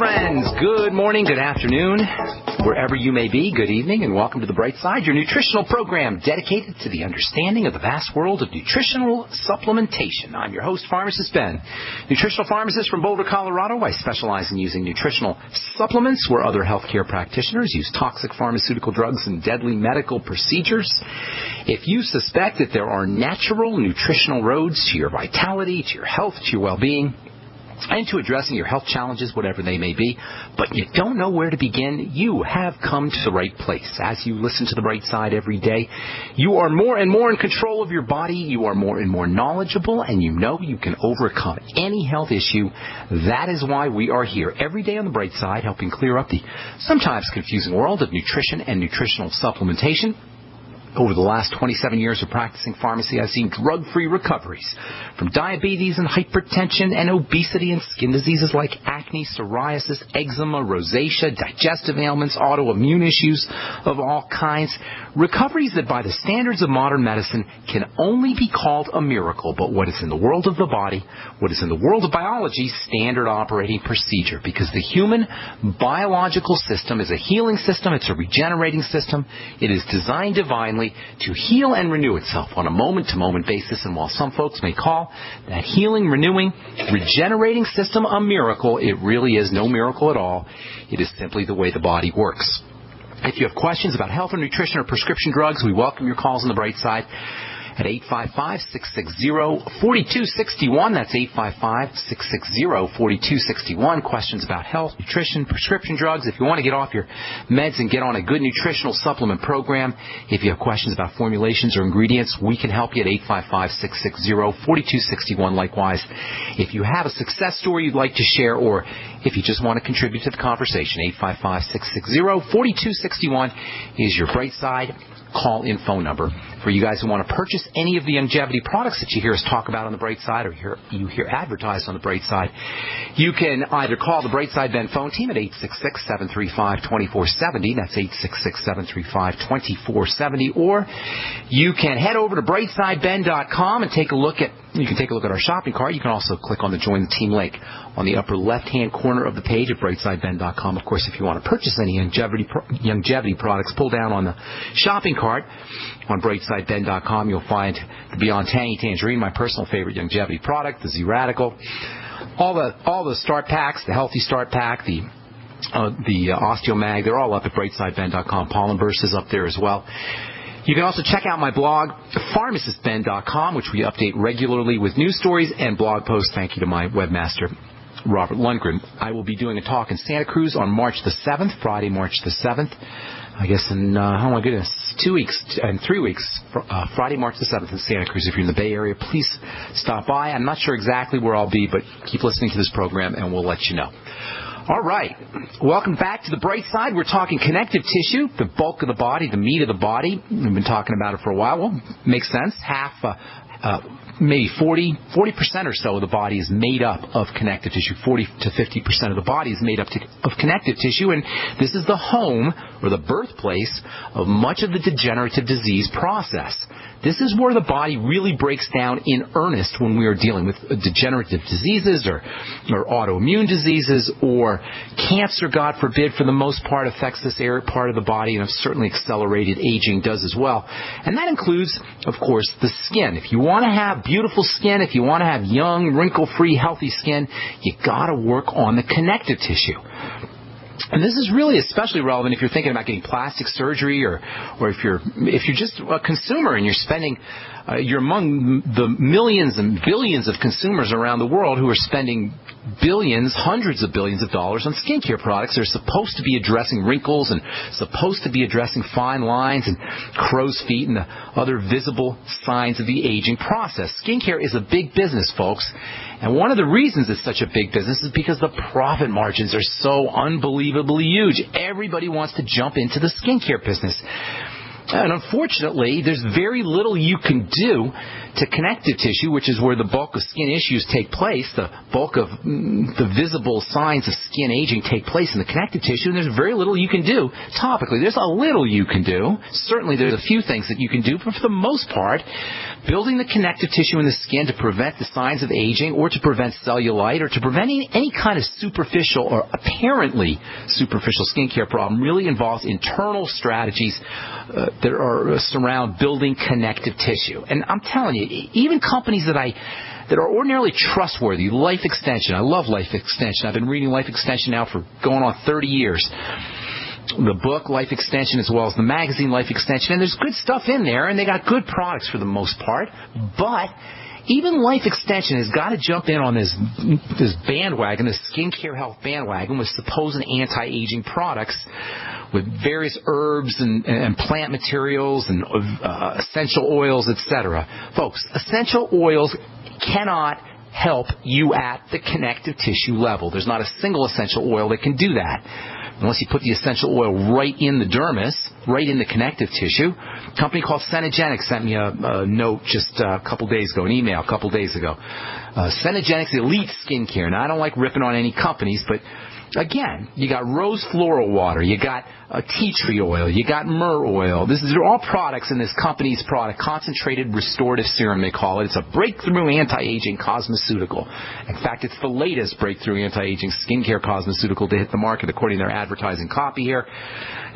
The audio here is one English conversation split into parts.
friends. Good morning, good afternoon, wherever you may be. Good evening, and welcome to the Brightside, your nutritional program dedicated to the understanding of the vast world of nutritional supplementation. I'm your host, Pharmacist Ben, nutritional pharmacist from Boulder, Colorado. I specialize in using nutritional supplements where other healthcare practitioners use toxic pharmaceutical drugs and deadly medical procedures. If you suspect that there are natural nutritional roads to your vitality, to your health, to your well-being, and to addressing your health challenges, whatever they may be, but you don't know where to begin, you have come to the right place. As you listen to the Bright Side every day, you are more and more in control of your body, you are more and more knowledgeable, and you know you can overcome any health issue. That is why we are here every day on the Bright Side, helping clear up the sometimes confusing world of nutrition and nutritional supplementation. Over the last 27 years of practicing pharmacy, I've seen drug-free recoveries from diabetes and hypertension and obesity and skin diseases like acne, psoriasis, eczema, rosacea, digestive ailments, autoimmune issues of all kinds. Recoveries that by the standards of modern medicine can only be called a miracle, but what is in the world of the body, what is in the world of biology, standard operating procedure, because the human biological system is a healing system, it's a regenerating system, it is designed divinely to heal and renew itself on a moment-to-moment basis. And while some folks may call that healing, renewing, regenerating system a miracle, it really is no miracle at all. It is simply the way the body works. If you have questions about health or nutrition or prescription drugs, we welcome your calls on the Bright Side at 855-660-4261. That's 855-660-4261. Questions about health, nutrition, prescription drugs. If you want to get off your meds and get on a good nutritional supplement program, if you have questions about formulations or ingredients, we can help you at 855-660-4261. Likewise, if you have a success story you'd like to share, or if you just want to contribute to the conversation, 855-660-4261 is your Bright Side call-in phone number. For you guys who want to purchase any of the longevity products that you hear us talk about on the Bright Side, or you hear advertised on the Bright Side, you can either call the Brightside Ben phone team at 866-735-2470. That's 866-735-2470. Or you can head over to brightsideben.com and take a look at our shopping cart. You can also click on the Join the Team link on the upper left-hand corner of the page at brightsideben.com. Of course, if you want to purchase any longevity products, pull down on the shopping cart on brightsideben.com. You'll find the Beyond Tangy Tangerine, my personal favorite longevity product, the Z-Radical, all the start packs, the Healthy Start Pack, the Osteomag. They're all up at brightsideben.com. Pollen Burst is up there as well. You can also check out my blog, pharmacistben.com, which we update regularly with news stories and blog posts. Thank you to my webmaster, Robert Lundgren. I will be doing a talk in Santa Cruz on March the 7th, Friday, March the 7th. I guess in, 2 weeks and 3 weeks, Friday, March the 7th in Santa Cruz. If you're in the Bay Area, please stop by. I'm not sure exactly where I'll be, but keep listening to this program and we'll let you know. All right. Welcome back to the Bright Side. We're talking connective tissue, the bulk of the body, the meat of the body. We've been talking about it for a while. Well, makes sense. Maybe 40% or so of the body is made up of connective tissue. 40 to 50% of the body is made up of connective tissue, and this is the home or the birthplace of much of the degenerative disease process. This is where the body really breaks down in earnest when we are dealing with degenerative diseases or autoimmune diseases, or cancer, God forbid, for the most part affects this part of the body, and certainly accelerated aging does as well. And that includes, of course, the skin. If you want to have beautiful skin, if you want to have young, wrinkle-free, healthy skin, you got to work on the connective tissue. And this is really especially relevant if you're thinking about getting plastic surgery, or if you're just a consumer and you're spending, you're among the millions and billions of consumers around the world who are spending billions, hundreds of billions of dollars on skincare products that are supposed to be addressing wrinkles and supposed to be addressing fine lines and crow's feet and the other visible signs of the aging process. Skincare is a big business, folks. And one of the reasons it's such a big business is because the profit margins are so unbelievably huge. Everybody wants to jump into the skincare business. And unfortunately, there's very little you can do to connective tissue, which is where the bulk of skin issues take place. The bulk of the visible signs of skin aging take place in the connective tissue, and there's very little you can do topically. There's a little you can do. Certainly there's a few things that you can do, but for the most part, building the connective tissue in the skin to prevent the signs of aging or to prevent cellulite or to prevent any kind of superficial or apparently superficial skincare problem really involves internal strategies that are surround building connective tissue. And I'm telling you, even companies that are ordinarily trustworthy, Life Extension. I love Life Extension. I've been reading Life Extension now for going on 30 years. The book, Life Extension, as well as the magazine, Life Extension. And there's good stuff in there, and they got good products for the most part. But even Life Extension has got to jump in on this bandwagon, this skincare health bandwagon with supposed anti-aging products with various herbs and plant materials and essential oils, etc. Folks, essential oils cannot help you at the connective tissue level. There's not a single essential oil that can do that. Unless you put the essential oil right in the dermis, right in the connective tissue. A company called Senegenics sent me a note just a couple days ago, an email a couple days ago. Senegenics Elite Skincare. Now, I don't like ripping on any companies, but again, you got rose floral water, you got tea tree oil, you got myrrh oil. They're all products in this company's product, concentrated restorative serum, they call it. It's a breakthrough anti-aging cosmeceutical. In fact, it's the latest breakthrough anti-aging skincare cosmeceutical to hit the market, according to their advertising copy here.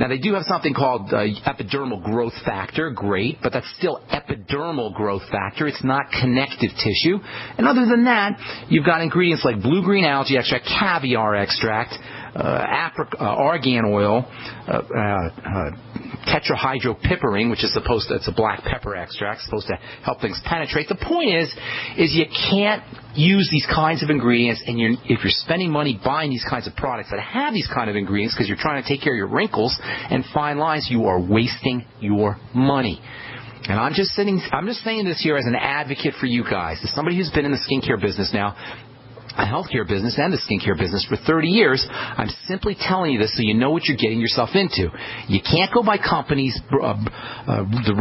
Now, they do have something called epidermal growth factor. Great, but that's still epidermal growth factor. It's not connective tissue. And other than that, you've got ingredients like blue-green algae extract, caviar extract, argan oil, tetrahydropiperine, which is it's a black pepper extract, supposed to help things penetrate. The point is you can't use these kinds of ingredients, and if you're spending money buying these kinds of products that have these kind of ingredients because you're trying to take care of your wrinkles and fine lines, you are wasting your money. And I'm just saying this here as an advocate for you guys, as somebody who's been in the skincare business now, a healthcare business and the skincare business for 30 years. I'm simply telling you this so you know what you're getting yourself into. You can't go by companies, the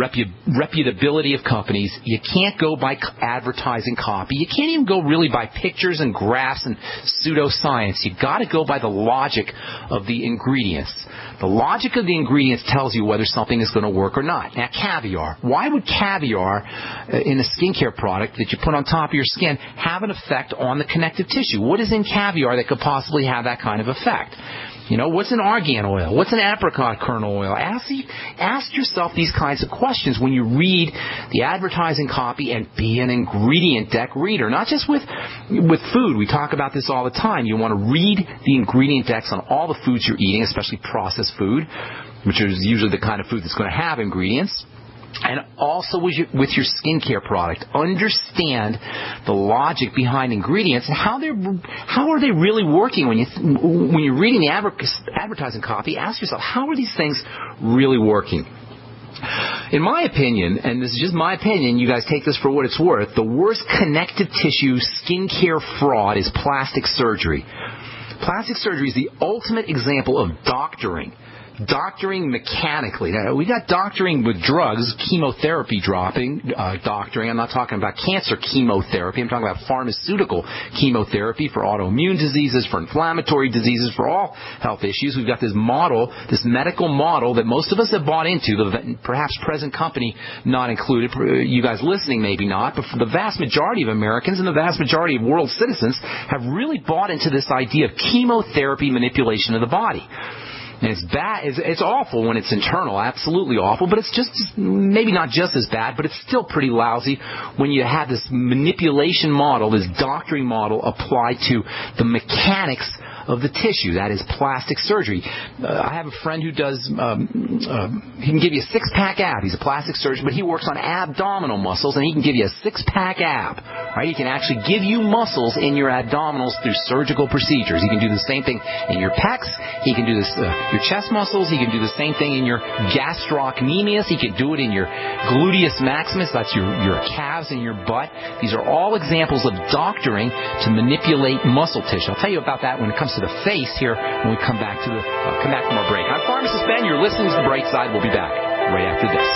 reputability of companies. You can't go by advertising copy. You can't even go really by pictures and graphs and pseudoscience. You've got to go by the logic of the ingredients. The logic of the ingredients tells you whether something is going to work or not. Now, caviar. Why would caviar in a skincare product that you put on top of your skin have an effect on the connective tissue? What is in caviar that could possibly have that kind of effect? You know, what's an argan oil? What's an apricot kernel oil? Ask yourself these kinds of questions when you read the advertising copy, and be an ingredient deck reader. Not just with food. We talk about this all the time. You want to read the ingredient decks on all the foods you're eating, especially processed food, which is usually the kind of food that's going to have ingredients. And also with your skincare product, understand the logic behind ingredients and how are they really working. When you're reading the advertising copy, ask yourself, how are these things really working? In my opinion, and this is just my opinion, you guys take this for what it's worth, the worst connective tissue skincare fraud is plastic surgery. Plastic surgery is the ultimate example of doctoring. Doctoring mechanically. Now, we got doctoring with drugs, chemotherapy doctoring. I'm not talking about cancer chemotherapy. I'm talking about pharmaceutical chemotherapy for autoimmune diseases, for inflammatory diseases, for all health issues. We've got this model, this medical model that most of us have bought into, the perhaps present company not included, you guys listening maybe not, but for the vast majority of Americans and the vast majority of world citizens have really bought into this idea of chemotherapy manipulation of the body. And it's bad. It's awful when it's internal, absolutely awful. But it's just maybe not just as bad, but it's still pretty lousy when you have this manipulation model, this doctoring model applied to the mechanics of the tissue. That is plastic surgery. I have a friend who does, he can give you a six-pack ab. He's a plastic surgeon, but he works on abdominal muscles, and he can give you a six-pack ab. Right? He can actually give you muscles in your abdominals through surgical procedures. He can do the same thing in your pecs. He can do this, your chest muscles. He can do the same thing in your gastrocnemius. He can do it in your gluteus maximus. That's your calves and your butt. These are all examples of doctoring to manipulate muscle tissue. I'll tell you about that when it comes to the face here when we come back from our break. I'm Pharmacist Ben. You're listening to The Brightside. We'll be back. right after this.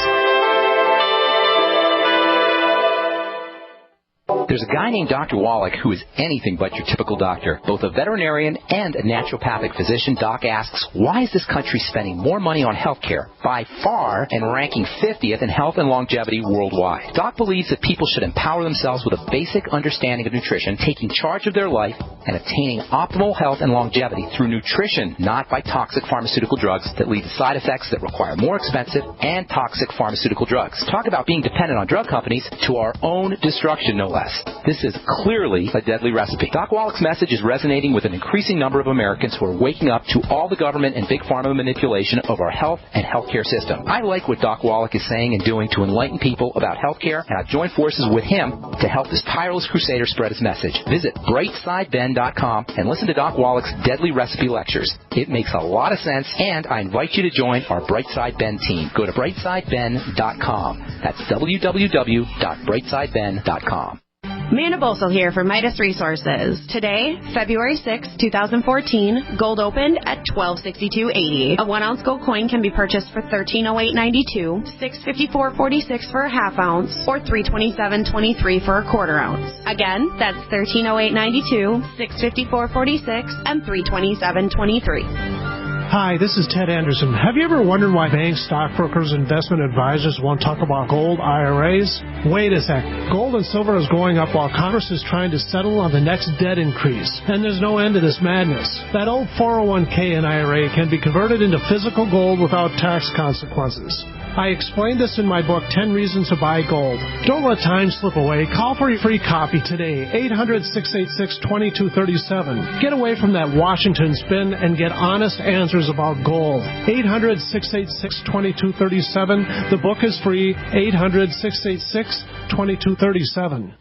There's a guy named Dr. Wallach who is anything but your typical doctor. Both a veterinarian and a naturopathic physician, Doc asks, why is this country spending more money on health care by far and ranking 50th in health and longevity worldwide? Doc believes that people should empower themselves with a basic understanding of nutrition, taking charge of their life, and obtaining optimal health and longevity through nutrition, not by toxic pharmaceutical drugs that lead to side effects that require more expensive and toxic pharmaceutical drugs. Talk about being dependent on drug companies to our own destruction, no less. This is clearly a deadly recipe. Doc Wallach's message is resonating with an increasing number of Americans who are waking up to all the government and big pharma manipulation of our health and healthcare system. I like what Doc Wallach is saying and doing to enlighten people about healthcare, and I've joined forces with him to help this tireless crusader spread his message. Visit BrightsideBen.com and listen to Doc Wallach's deadly recipe lectures. It makes a lot of sense, and I invite you to join our Brightside Ben team. Go to BrightsideBen.com. That's www.BrightsideBen.com. Amanda Bosel here for Midas Resources. Today, February 6, 2014, gold opened at $12.6280. A 1-ounce gold coin can be purchased for $13.0892, $654.46 for a half ounce, or $327.23 for a quarter ounce. Again, that's $13.0892, $654.46, and $327.23. Hi, this is Ted Anderson. Have you ever wondered why banks, stockbrokers, investment advisors won't talk about gold IRAs? Wait a sec. Gold and silver is going up while Congress is trying to settle on the next debt increase. And there's no end to this madness. That old 401k and IRA can be converted into physical gold without tax consequences. I explained this in my book, 10 Reasons to Buy Gold. Don't let time slip away. Call for your free copy today, 800-686-2237. Get away from that Washington spin and get honest answers about gold. 800-686-2237. The book is free, 800-686-2237.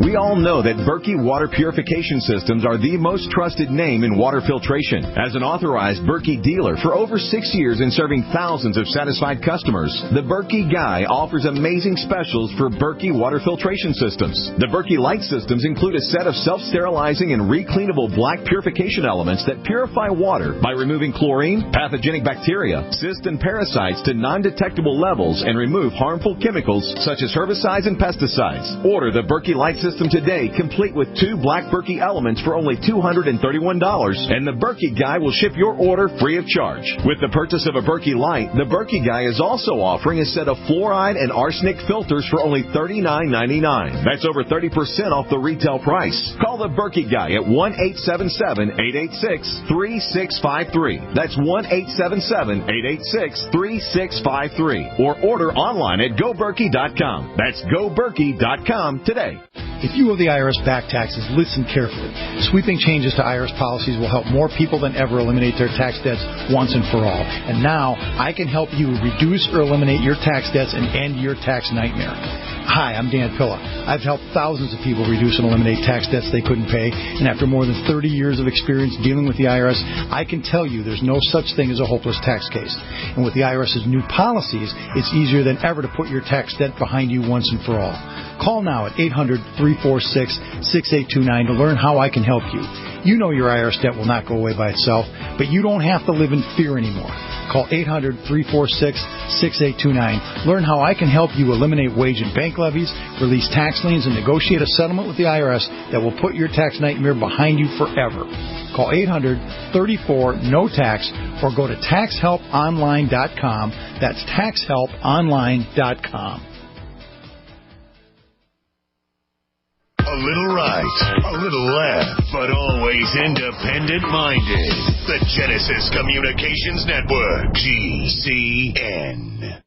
We all know that Berkey Water Purification Systems are the most trusted name in water filtration. As an authorized Berkey dealer for over 6 years and serving thousands of satisfied customers, the Berkey Guy offers amazing specials for Berkey Water Filtration Systems. The Berkey Light Systems include a set of self-sterilizing and recleanable black purification elements that purify water by removing chlorine, pathogenic bacteria, cysts, and parasites to non-detectable levels and remove harmful chemicals such as herbicides and pesticides. Order the Berkey Light System today, complete with 2 black Berkey elements for only $231, and the Berkey Guy will ship your order free of charge. With the purchase of a Berkey Light, the Berkey Guy is also offering a set of fluoride and arsenic filters for only $39.99. That's over 30% off the retail price. Call the Berkey Guy at 1-877-886-3653. That's 1-877-886-3653. Or order online at GoBerkey.com. That's GoBerkey.com today. If you owe the IRS back taxes, listen carefully. Sweeping changes to IRS policies will help more people than ever eliminate their tax debts once and for all. And now, I can help you reduce or eliminate your tax debts and end your tax nightmare. Hi, I'm Dan Pilla. I've helped thousands of people reduce and eliminate tax debts they couldn't pay, and after more than 30 years of experience dealing with the IRS, I can tell you there's no such thing as a hopeless tax case. And with the IRS's new policies, it's easier than ever to put your tax debt behind you once and for all. Call now at 800-346-6829 to learn how I can help you. You know your IRS debt will not go away by itself, but you don't have to live in fear anymore. Call 800-346-6829. Learn how I can help you eliminate wage and bank levies, release tax liens, and negotiate a settlement with the IRS that will put your tax nightmare behind you forever. Call 800-34-NO-TAX or go to TaxHelpOnline.com. That's TaxHelpOnline.com. A little right, a little left, but always independent-minded. The Genesis Communications Network, GCN.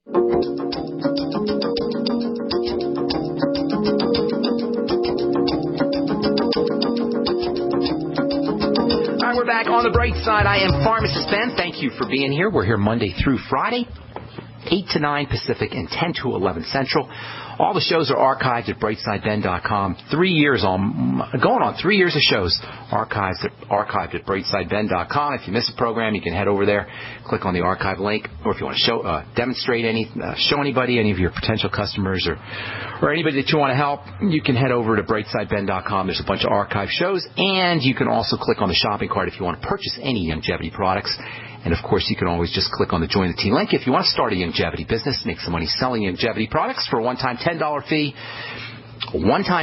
All right, we're back on the bright side. I am Pharmacist Ben. Thank you for being here. We're here Monday through Friday, 8 to 9 Pacific and 10 to 11 Central. All the shows are archived at BrightsideBen.com. 3 years going on 3 years of shows archived at BrightsideBen.com. If you miss a program, you can head over there, click on the archive link, or if you want to show anybody, any of your potential customers or anybody that you want to help, you can head over to BrightsideBen.com. There's a bunch of archive shows, and you can also click on the shopping cart if you want to purchase any longevity products. And, of course, you can always just click on the Join the Team link if you want to start a longevity business, make some money selling longevity products for a one-time $10 fee. One-time